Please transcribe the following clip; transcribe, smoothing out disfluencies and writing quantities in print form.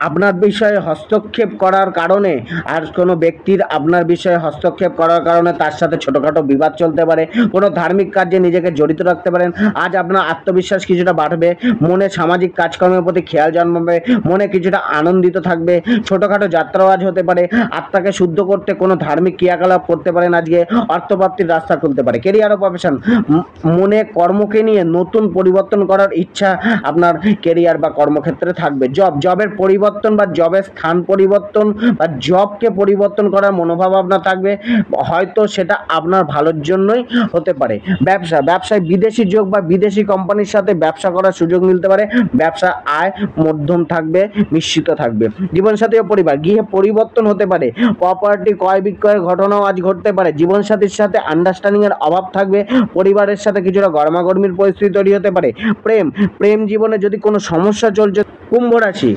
আপনার বিষয়ে হস্তক্ষেপ করার কারণে, আর কোনো ব্যক্তির আপনার বিষয়ে হস্তক্ষেপ করার কারণে তার সাথে ছোটোখাটো বিবাদ চলতে পারে। কোনো ধার্মিক কাজে নিজেকে জড়িত রাখতে পারেন। আজ আপনার আত্মবিশ্বাস কিছুটা বাড়বে, মনে সামাজিক কাজকর্মের প্রতি খেয়াল জন্মাবে, মনে কিছুটা আনন্দিত থাকবে। ছোটোখাটো যাত্রাও আজ হতে পারে। আত্মাকে শুদ্ধ করতে কোনো ধার্মিক ক্রিয়াকলাপ করতে পারেন। আজকে অর্থপ্রাপ্তির রাস্তা খুলতে পারে। কেরিয়ার ও প্রফেশন, মনে কর্মকে নিয়ে নতুন পরিবর্তন করার ইচ্ছা আপনার কেরিয়ার বা কর্মক্ষেত্রে থাকবে। জবের পরিবর্তন বা জবের স্থান পরিবর্তন বা জবকে পরিবর্তন করার মনোভাব আপনার থাকবে, হয়তো সেটা আপনার ভালোর জন্যই হতে পারে। ব্যবসায় বিদেশি যোগ বা বিদেশি কোম্পানির সাথে ব্যবসা করার সুযোগ মিলতে পারে। ব্যবসা আয় মধ্যম থাকবে, মিশ্রিত থাকবে। জীবনসাথী ও পরিবার, গৃহে পরিবর্তন হতে পারে। প্রপার্টি ক্রয় বিক্রয়ের ঘটনাও আজ ঘটতে পারে। জীবনসাথীর সাথে আন্ডারস্ট্যান্ডিং এর অভাব থাকবে। পরিবারের সাথে কিছুটা গরমাগরমির পরিস্থিতি তৈরি হতে পারে। প্রেম জীবনে যদি কোনো সমস্যা চলছে, কুম্ভ রাশি